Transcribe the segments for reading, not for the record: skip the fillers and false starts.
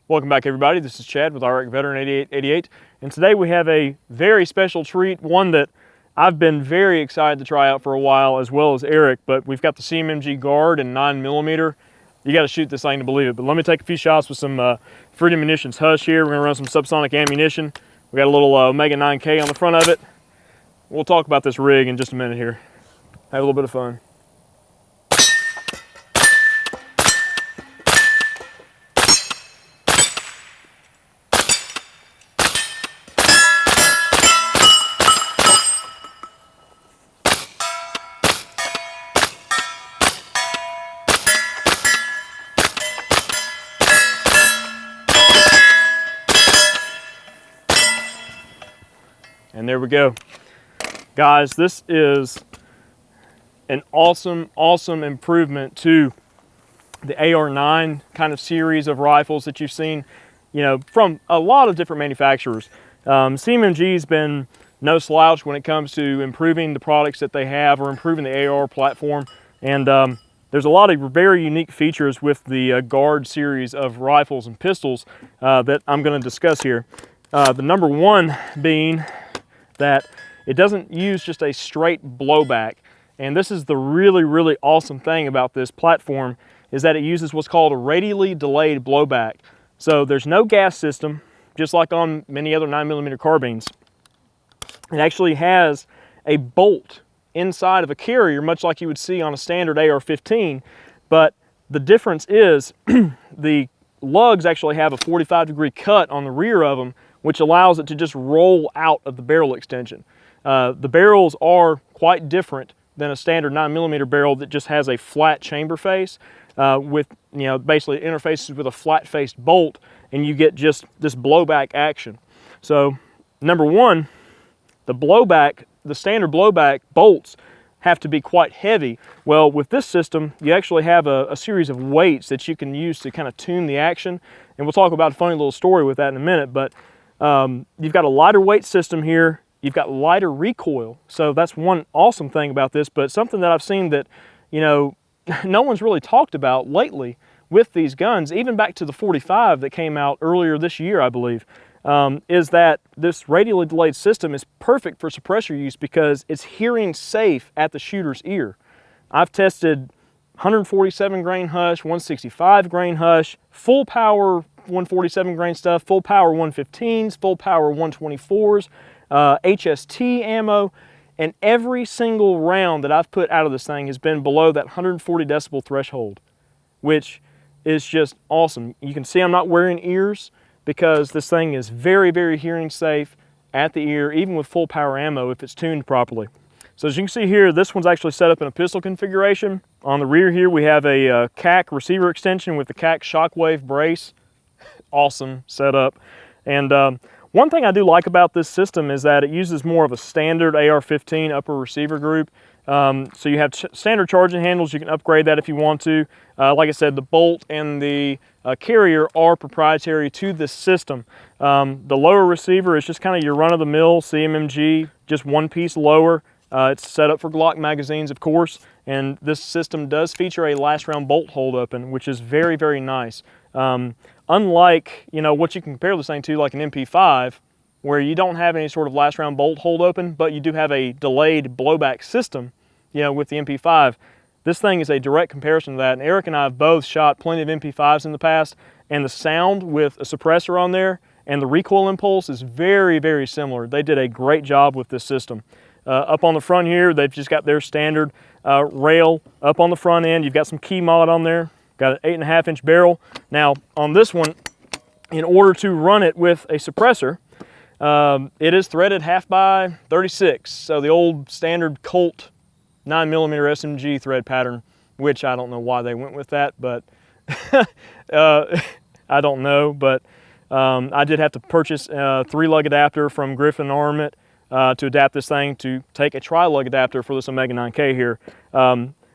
Welcome back, everybody. This is Chad with RX Veteran 8888, and today we have a very special treat, one that I've been very excited to try out for a while, as well as Eric. But we've got the CMMG Guard in 9mm. You got to shoot this thing to believe it. But let me take a few shots with some Freedom Munitions Hush here. We're going to run some subsonic ammunition. We got a little Omega 9K on the front of it. We'll talk about this rig in just a minute here. Have a little bit of fun. And there we go. Guys, this is an awesome improvement to the AR9 kind of series of rifles that you've seen, from a lot of different manufacturers. CMMG's been no slouch when it comes to improving the products that they have or improving the AR platform. And there's a lot of very unique features with the Guard series of rifles and pistols that I'm going to discuss here. The number one being that it doesn't use just a straight blowback. And this is the really awesome thing about this platform, is that it uses what's called a radially delayed blowback. So there's no gas system, just like on many other 9mm carbines. It actually has a bolt inside of a carrier, much like you would see on a standard AR-15, but the difference is the lugs actually have a 45-degree cut on the rear of them, which allows it to just roll out of the barrel extension. The barrels are quite different than a standard 9mm barrel that just has a flat chamber face with, basically interfaces with a flat-faced bolt, and you get just this blowback action. So, number one, the standard blowback bolts have to be quite heavy. Well, with this system, you actually have a series of weights that you can use to kind of tune the action, and we'll talk about a funny little story with that in a minute, but you've got a lighter weight system here. You've got lighter recoil. So that's one awesome thing about this, but something that I've seen that, no one's really talked about lately with these guns, even back to the 45 that came out earlier this year, I believe, is that this radially delayed system is perfect for suppressor use because it's hearing safe at the shooter's ear. I've tested 147 grain Hush, 165 grain Hush, full power 147 grain stuff, full power 115s, full power 124s, HST ammo, and every single round that I've put out of this thing has been below that 140 decibel threshold, which is just awesome. You can see I'm not wearing ears because this thing is very hearing safe at the ear, even with full power ammo if it's tuned properly. So as you can see here, this one's actually set up in a pistol configuration. On the rear here, we have a CAC receiver extension with the CAC shockwave brace. Awesome setup. And one thing I do like about this system is that it uses more of a standard AR-15 upper receiver group. So you have standard charging handles. You can upgrade that if you want to. Like I said, the bolt and the carrier are proprietary to this system. The lower receiver is just kind of your run-of-the-mill CMMG, just one piece lower. It's set up for Glock magazines, of course, and this system does feature a last round bolt hold open, which is very nice. Unlike, what you can compare this thing to, like an MP5, where you don't have any sort of last round bolt hold open, but you do have a delayed blowback system, with the MP5. This thing is a direct comparison to that, and Eric and I have both shot plenty of MP5s in the past, and the sound with a suppressor on there and the recoil impulse is very similar. They did a great job with this system. Up on the front here, they've just got their standard rail up on the front end. You've got some key mod on there. Got an 8.5-inch barrel. Now, on this one, in order to run it with a suppressor, it is threaded 1/2x36. So the old standard Colt 9mm SMG thread pattern, which I don't know why they went with that, but I don't know. But I did have to purchase a 3-lug adapter from Griffin Armament to adapt this thing to take a tri-lug adapter for this Omega 9K here.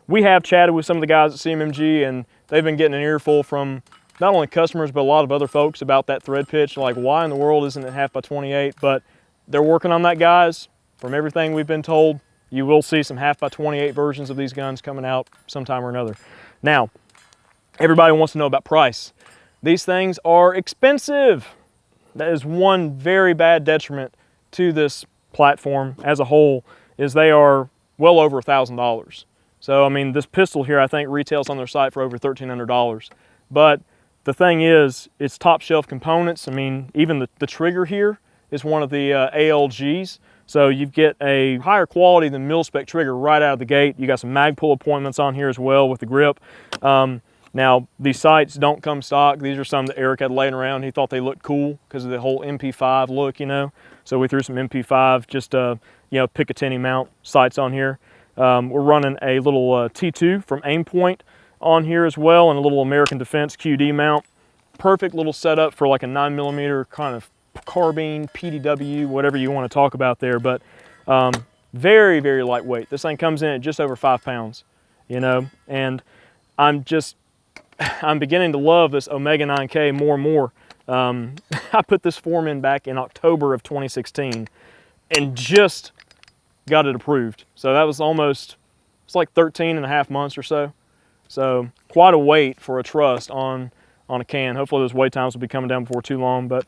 We have chatted with some of the guys at CMMG, and they've been getting an earful from not only customers, but a lot of other folks about that thread pitch. Like, why in the world isn't it 1/2x28? But they're working on that, guys. From everything we've been told, you will see some 1/2x28 versions of these guns coming out sometime or another. Now, everybody wants to know about price. These things are expensive. That is one very bad detriment to this platform as a whole, is they are well over $1,000. So, I mean, this pistol here, I think, retails on their site for over $1,300. But the thing is, it's top shelf components. I mean, even the trigger here is one of the ALGs. So you get a higher quality than mil-spec trigger right out of the gate. You got some mag pull appointments on here as well with the grip. Now, these sights don't come stock. These are some that Eric had laying around. He thought they looked cool because of the whole MP5 look, you know. So we threw some MP5, just you know, Picatinny mount sights on here. We're running a little T2 from Aimpoint on here as well, and a little American Defense QD mount. Perfect little setup for like a 9mm kind of carbine, PDW, whatever you want to talk about there. But very, very lightweight. This thing comes in at just over 5 pounds, you know, and I'm beginning to love this Omega 9K more and more. I put this form in back in October of 2016 and just got it approved. So that was almost, it's like 13.5 months or so. So quite a wait for a trust on a can. Hopefully those wait times will be coming down before too long, but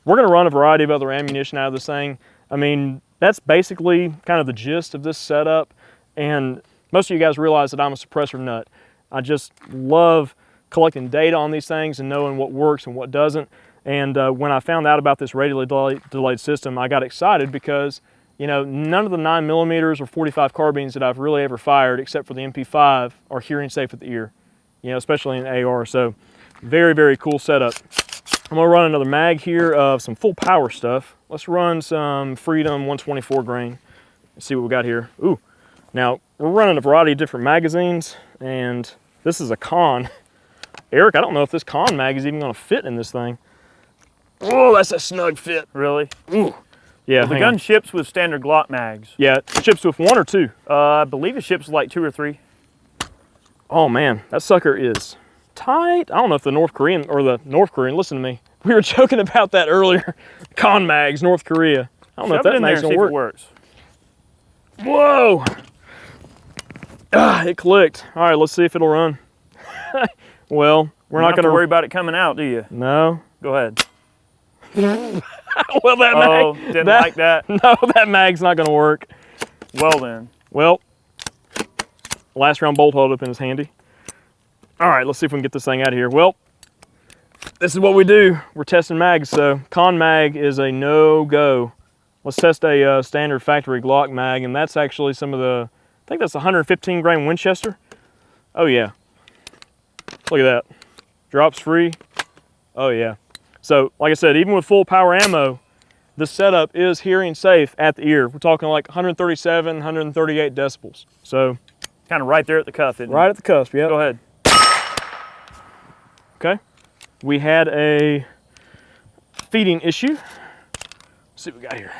we're gonna run a variety of other ammunition out of this thing. I mean, that's basically kind of the gist of this setup. And most of you guys realize that I'm a suppressor nut. I just love collecting data on these things and knowing what works and what doesn't. And when I found out about this radially delayed system, I got excited because, you know, none of the 9mm or 45 carbines that I've really ever fired, except for the MP5, are hearing safe at the ear, you know, especially in AR. So very, very cool setup. I'm gonna run another mag here of some full power stuff. Let's run some Freedom 124 grain. Let's see what we got here. Ooh, now we're running a variety of different magazines, and this is a Con. Eric, I don't know if this Con mag is even gonna fit in this thing. Oh, that's a snug fit. Really? Ooh. Yeah, well, the gun ships with standard Glock mags. Yeah, it ships with 1 or 2? I believe it ships like 2 or 3. Oh man, that sucker is tight. I don't know if the North Korean, listen to me. We were joking about that earlier. Con mags, North Korea. I don't know if that mag's gonna work. It works. Whoa! Ah, it clicked. All right, let's see if it'll run. Well, we're not gonna worry about it coming out, do you? No. Go ahead. Well, that mag. Oh, didn't like that. No, that mag's not gonna work. Well then. Well, last round bolt holdup is handy. All right, let's see if we can get this thing out of here. Well, this is what we do. We're testing mags, so Con mag is a no-go. Let's test a standard factory Glock mag, and that's actually some of the, I think that's 115 grain Winchester. Oh yeah. Look at that. Drops free. Oh yeah. So, like I said, even with full power ammo, the setup is hearing safe at the ear. We're talking like 137, 138 decibels. So, kind of right there at the cuff, isn't it? Right at the cusp, yeah. Go ahead. Okay. We had a feeding issue. Let's see what we got here.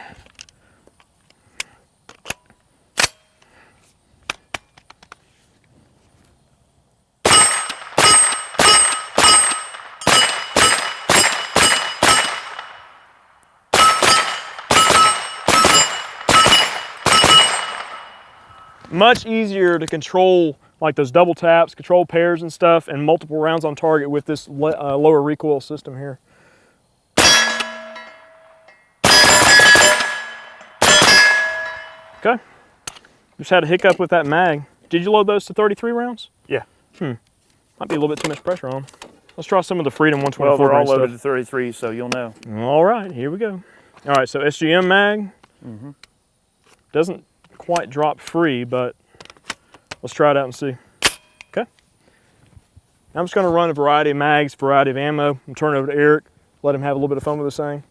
Much easier to control like those double taps, control pairs and stuff, and multiple rounds on target with this lower recoil system here. Okay, just had a hiccup with that mag. Did you load those to 33 rounds? Yeah. Might be a little bit too much pressure on them. Let's try some of the Freedom 124. Well, they're all loaded to 33, so you'll know. All right, here we go. All right, so SGM mag. Doesn't quite drop free, but let's try it out and see. Okay. I'm just going to run a variety of mags, variety of ammo, and turn it over to Eric, let him have a little bit of fun with this thing.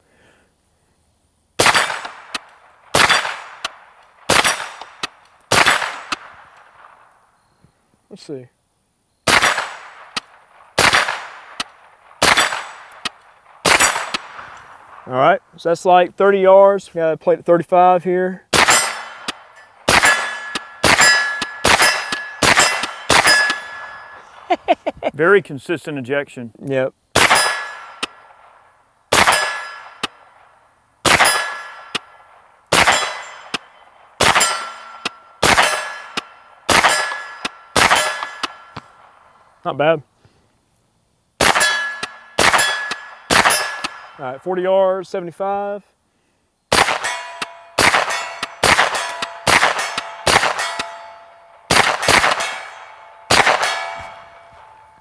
Let's see. All right, so that's like 30 yards. We got a plate at 35 here. Very consistent ejection. Yep. Not bad. All right, 40 yards, 75.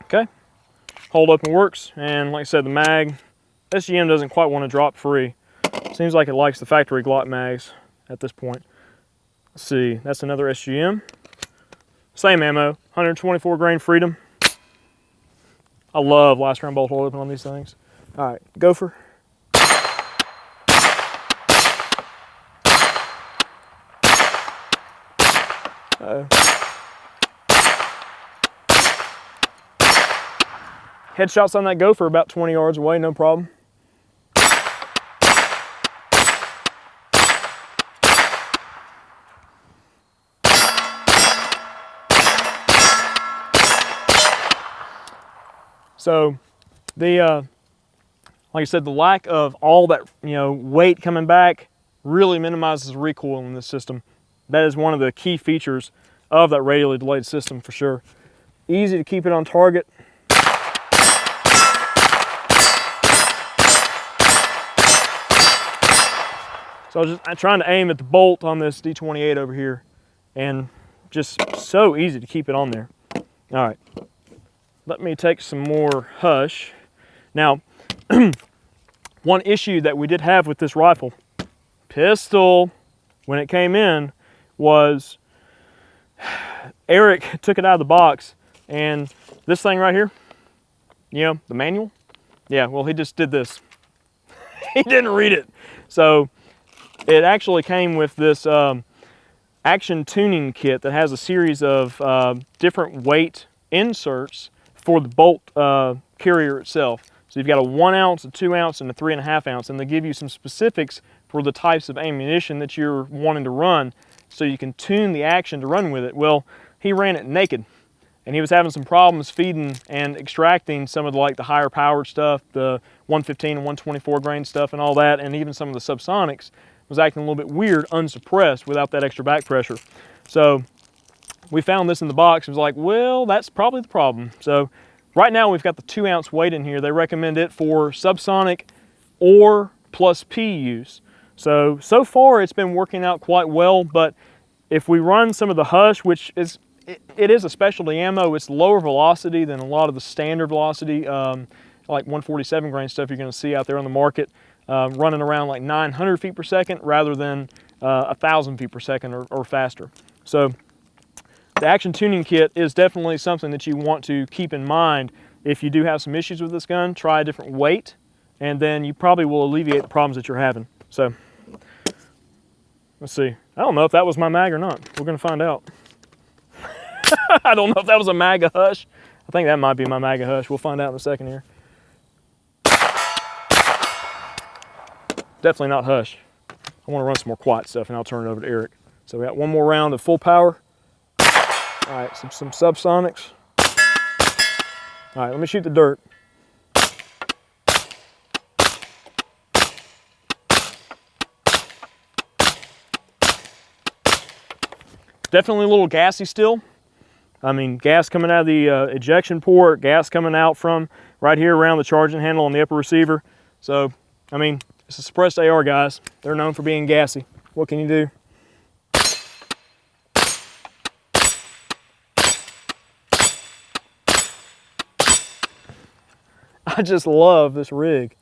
Okay, hold open works, and like I said, the mag, SGM doesn't quite want to drop free. Seems like it likes the factory Glock mags at this point. Let's see, that's another SGM. Same ammo, 124 grain Freedom. I love last round bolt hold open on these things. All right, gopher. Uh-oh. Headshots on that gopher about 20 yards away, no problem. So the like I said, the lack of all that weight coming back really minimizes recoil in this system. That is one of the key features of that radially delayed system for sure. Easy to keep it on target. So I'm trying to aim at the bolt on this D28 over here, and just so easy to keep it on there. All right, let me take some more hush. Now, one issue that we did have with this rifle, pistol, when it came in, was Eric took it out of the box, and this thing right here, the manual, yeah, well, he just did this. He didn't read it. So it actually came with this action tuning kit that has a series of different weight inserts for the bolt carrier itself. So you've got a 1 ounce, a 2 ounce, and a 3.5 ounce, and they give you some specifics for the types of ammunition that you're wanting to run, so you can tune the action to run with it. Well, he ran it naked, and he was having some problems feeding and extracting some of the higher powered stuff, the 115 and 124 grain stuff and all that, and even some of the subsonics was acting a little bit weird, unsuppressed, without that extra back pressure. So we found this in the box. It was like, well, that's probably the problem. So right now we've got the 2 ounce weight in here. They recommend it for subsonic or plus P use. So far it's been working out quite well, but if we run some of the hush, which is, it is a specialty ammo, it's lower velocity than a lot of the standard velocity, like 147 grain stuff you're gonna see out there on the market, running around like 900 feet per second rather than 1,000 feet per second or faster. So the action tuning kit is definitely something that you want to keep in mind. If you do have some issues with this gun, try a different weight, and then you probably will alleviate the problems that you're having. So let's see. I don't know if that was my mag or not. We're gonna find out. I don't know if that was a MAGA hush. I think that might be my MAGA hush. We'll find out in a second here. Definitely not hush. I want to run some more quiet stuff, and I'll turn it over to Eric. So we got one more round of full power. All right, some subsonics. All right, let me shoot the dirt. Definitely a little gassy still. I mean, gas coming out of the ejection port, gas coming out from right here around the charging handle on the upper receiver. So, I mean, it's a suppressed AR, guys. They're known for being gassy. What can you do? I just love this rig.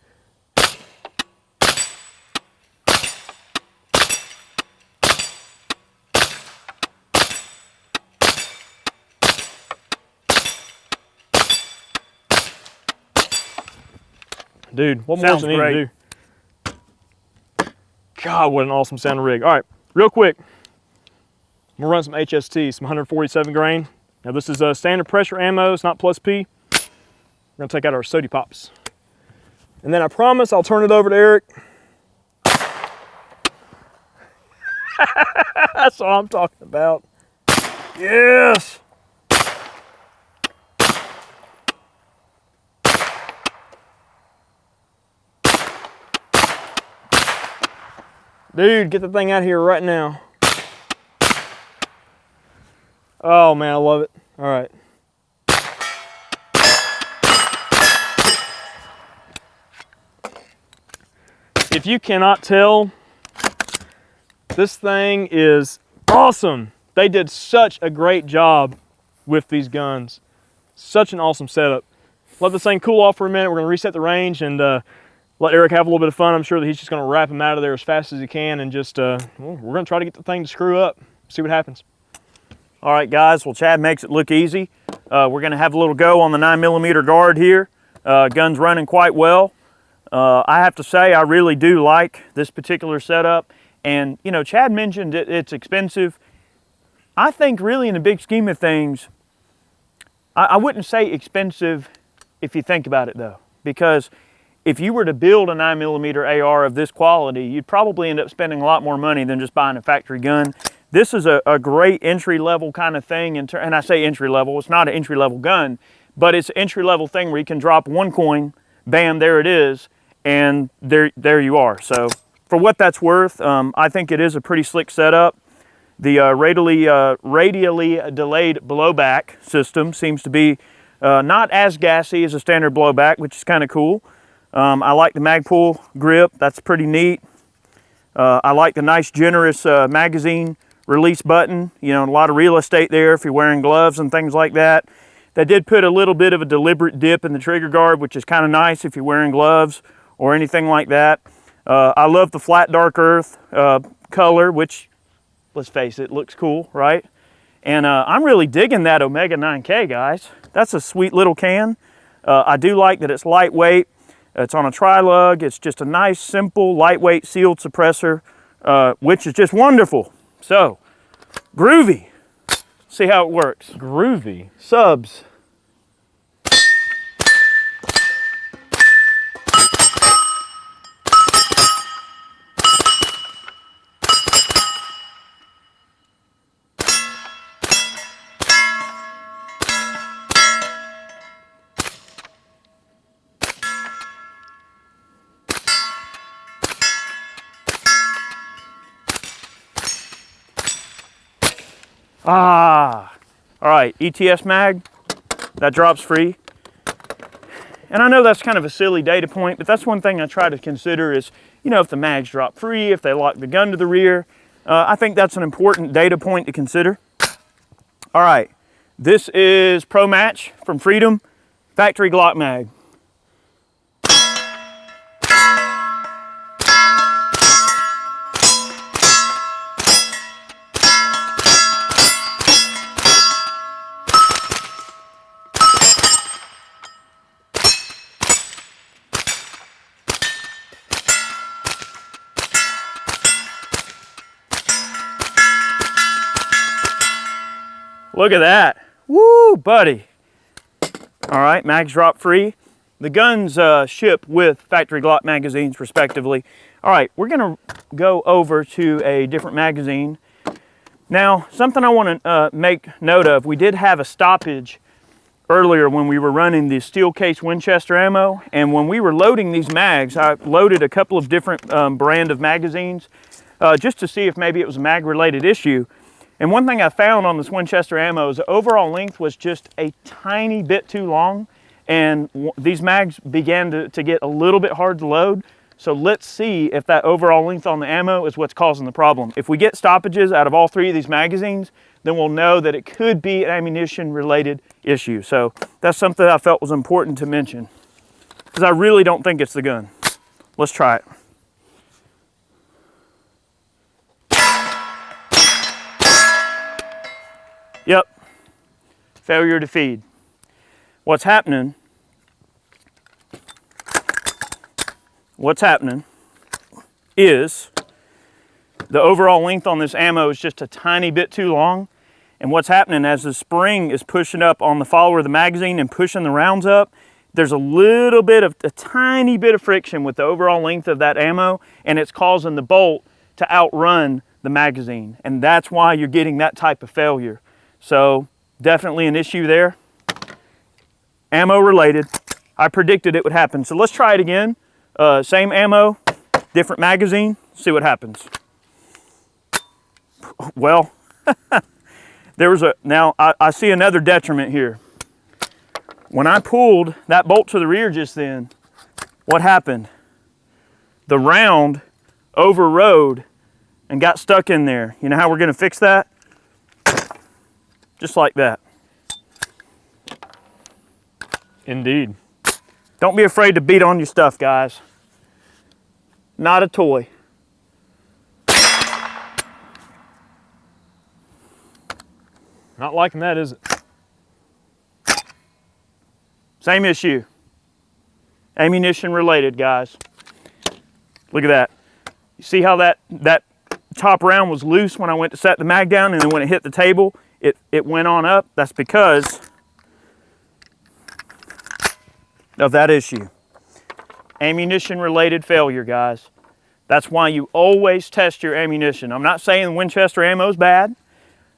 Dude, what more does it need to do? God, what an awesome sounding rig. All right, real quick, I'm gonna run some HST, some 147 grain. Now this is a standard pressure ammo, it's not plus P. We're gonna take out our sody pops. And then I promise I'll turn it over to Eric. That's all I'm talking about. Yes! Dude, get the thing out of here right now. Oh man, I love it. All right. if you cannot tell, this thing is awesome. They did such a great job with these guns. Such an awesome setup. Let this thing cool off for a minute. We're gonna reset the range and let Eric have a little bit of fun. I'm sure that he's just gonna wrap him out of there as fast as he can and just, well, we're gonna try to get the thing to screw up, see what happens. All right, guys, well, Chad makes it look easy. We're gonna have a little go on the 9mm guard here. Gun's running quite well. I have to say, I really do like this particular setup. And, you know, Chad mentioned it's expensive. I think really in the big scheme of things, I wouldn't say expensive if you think about it though, because if you were to build a 9mm AR of this quality, you'd probably end up spending a lot more money than just buying a factory gun. This is a great entry-level kind of thing, and I say entry-level, it's not an entry-level gun, but it's an entry-level thing where you can drop one coin, bam, there it is, and there you are. So for what that's worth, I think it is a pretty slick setup. The radially delayed blowback system seems to be not as gassy as a standard blowback, which is kind of cool. I like the mag pull grip, that's pretty neat. I like the nice generous magazine release button, you know, a lot of real estate there if you're wearing gloves and things like that. They did put a little bit of a deliberate dip in the trigger guard, which is kind of nice if you're wearing gloves or anything like that. I love the flat dark earth color, which, let's face it, looks cool, right? And I'm really digging that Omega 9K, guys. That's a sweet little can. I do like that it's lightweight. It's on a tri-lug. It's just a nice, simple, lightweight sealed suppressor, which is just wonderful. So, groovy. See how it works. Groovy. Subs. All right, ETS mag, that drops free. And I know that's kind of a silly data point, but that's one thing I try to consider is, you know, if the mags drop free, if they lock the gun to the rear, I think that's an important data point to consider. All right, this is Pro Match from Freedom, factory Glock mag. Look at that. Woo, buddy. All right, mags drop free. The guns ship with factory Glock magazines, respectively. All right, we're gonna go over to a different magazine. Now, something I wanna make note of, we did have a stoppage earlier when we were running the steel case Winchester ammo, and when we were loading these mags, I loaded a couple of different brand of magazines just to see if maybe it was a mag-related issue. And one thing I found on this Winchester ammo is the overall length was just a tiny bit too long, and these mags began to get a little bit hard to load. So let's see if that overall length on the ammo is what's causing the problem. If we get stoppages out of all three of these magazines, then we'll know that it could be an ammunition-related issue. So that's something I felt was important to mention, because I really don't think it's the gun. Let's try it. Yep, failure to feed. What's happening is the overall length on this ammo is just a tiny bit too long. And what's happening as the spring is pushing up on the follower of the magazine and pushing the rounds up, there's a tiny bit of friction with the overall length of that ammo, and it's causing the bolt to outrun the magazine. And that's why you're getting that type of failure. So definitely an issue there. Ammo related. I predicted it would happen. So let's try it again. Same ammo, different magazine, see what happens. Well, now I see another detriment here. When I pulled that bolt to the rear just then, what happened? the round overrode and got stuck in there. You know how we're going to fix that? Just like that. Indeed. Don't be afraid to beat on your stuff, guys. Not a toy. Not liking that, is it? Same issue. Ammunition related, guys. Look at that. You see how that top round was loose when I went to set the mag down, and then when it hit the table, it went on up? That's because of that issue. Ammunition related failure, guys. That's why you always test your ammunition. I'm not saying Winchester ammo is bad.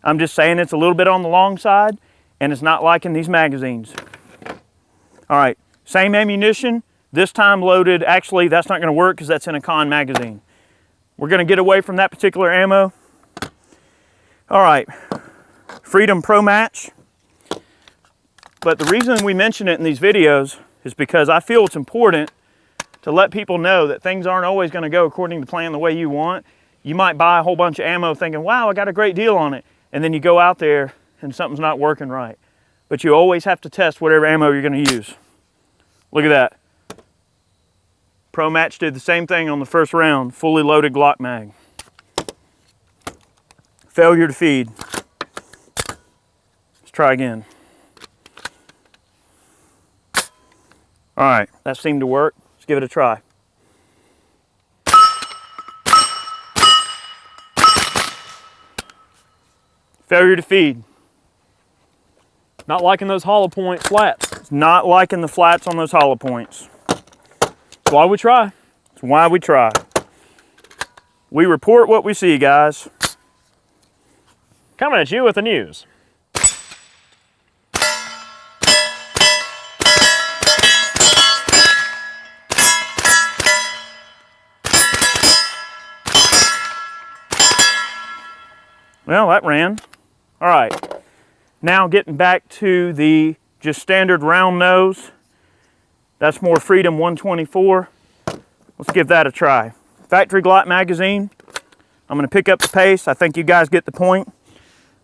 I'm just saying it's a little bit on the long side, and it's not like in these magazines. All right, same ammunition, this time loaded. Actually, that's not going to work because that's in a con magazine. We're going to get away from that particular ammo. All right, Freedom Pro Match. But the reason we mention it in these videos is because I feel it's important to let people know that things aren't always going to go according to plan the way you want. You might buy a whole bunch of ammo thinking, wow, I got a great deal on it. And then you go out there and something's not working right. But you always have to test whatever ammo you're going to use. Look at that. Pro Match did the same thing on the first round, fully loaded Glock mag. Failure to feed. Let's try again. All right, that seemed to work. Let's give it a try. Failure to feed. Not liking those hollow point flats. It's not liking the flats on those hollow points. That's why we try. That's why we try. We report what we see, guys. Coming at you with the news. Well, that ran. All right. Now getting back to the just standard round nose. That's more Freedom 124. Let's give that a try. Factory Glock magazine. I'm going to pick up the pace. I think you guys get the point.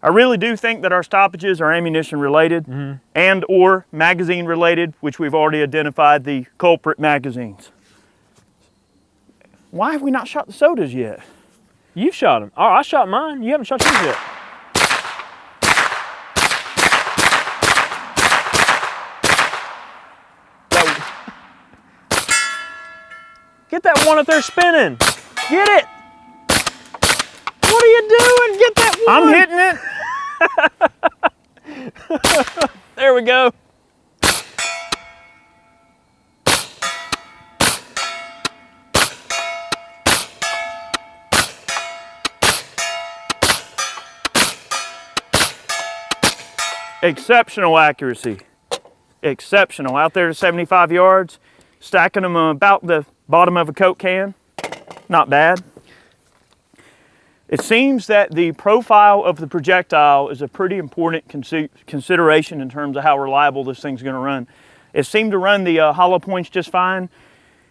I really do think that our stoppages are ammunition related and or magazine related, which we've already identified the culprit magazines. Why have we not shot the sodas yet? You've shot them. Oh, I shot mine. You haven't shot yours yet. Get that one up there spinning. Get it. What are you doing? Get that one. I'm hitting it. There we go. Exceptional accuracy. Exceptional. Out there to 75 yards, stacking them about the bottom of a Coke can. Not bad. It seems that the profile of the projectile is a pretty important consideration in terms of how reliable this thing's going to run. It seemed to run the hollow points just fine.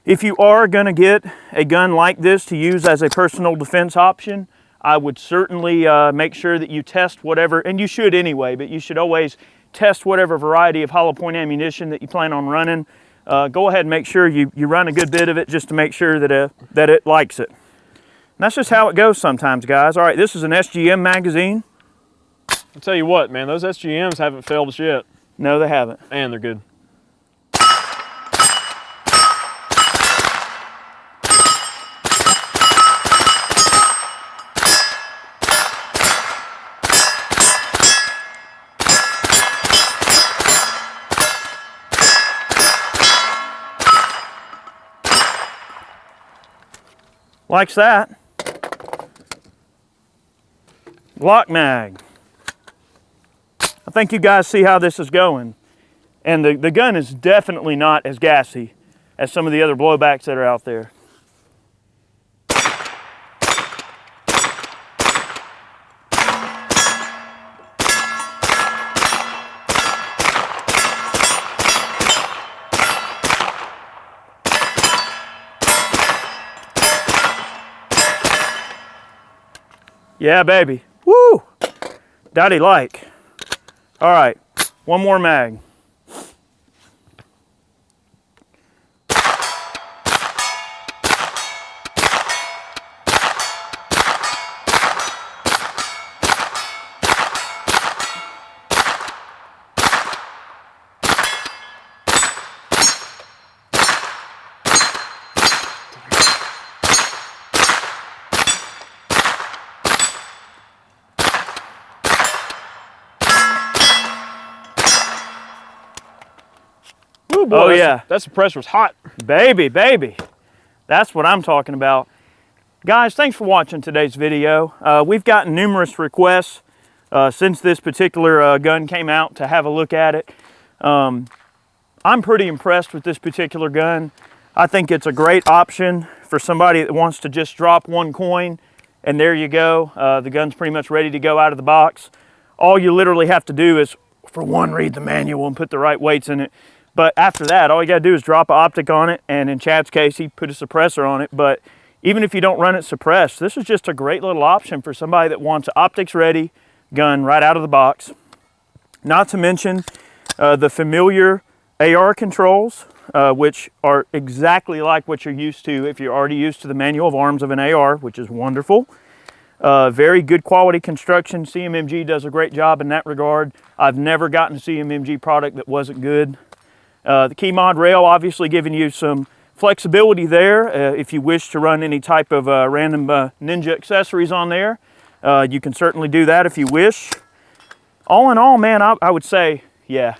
If you are going to get a gun like this to use as a personal defense option, I would certainly make sure that you test whatever, and you should anyway, but you should always test whatever variety of hollow point ammunition that you plan on running. Go ahead and make sure you run a good bit of it just to make sure that it likes it. And that's just how it goes sometimes, guys. All right, this is an SGM magazine. I'll tell you what, man, those SGMs haven't failed us yet. No, they haven't. And they're good. Likes that. Glock mag. I think you guys see how this is going. And the gun is definitely not as gassy as some of the other blowbacks that are out there. Yeah, baby. Woo! Daddy like. All right, one more mag. Ooh, boy, Oh yeah, that suppressor's hot. baby, baby. That's what I'm talking about. Guys, thanks for watching today's video. We've gotten numerous requests since this particular gun came out to have a look at it. I'm pretty impressed with this particular gun. I think it's a great option for somebody that wants to just drop one coin and there you go. The gun's pretty much ready to go out of the box. All you literally have to do is, for one, read the manual and put the right weights in it. But after that, all you gotta do is drop an optic on it, and in Chad's case, he put a suppressor on it. But even if you don't run it suppressed, this is just a great little option for somebody that wants an optics ready gun right out of the box. Not to mention the familiar AR controls, which are exactly like what you're used to if you're already used to the manual of arms of an AR, which is wonderful. Very good quality construction. CMMG does a great job in that regard. I've never gotten a CMMG product that wasn't good. The key mod rail obviously giving you some flexibility there. If you wish to run any type of random Ninja accessories on there, you can certainly do that if you wish. All in all, man, I would say, yeah,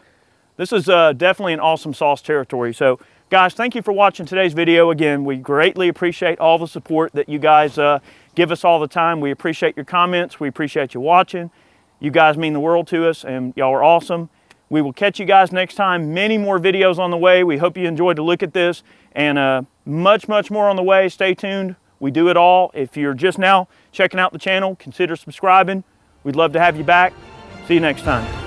this is definitely an awesome sauce territory. So guys, thank you for watching today's video. Again, we greatly appreciate all the support that you guys give us all the time. We appreciate your comments. We appreciate you watching. You guys mean the world to us, and y'all are awesome. We will catch you guys next time. Many more videos on the way. We hope you enjoyed to look at this, and much more on the way. Stay tuned. We do it all. If you're just now checking out the channel, consider subscribing. We'd love to have you back. See you next time.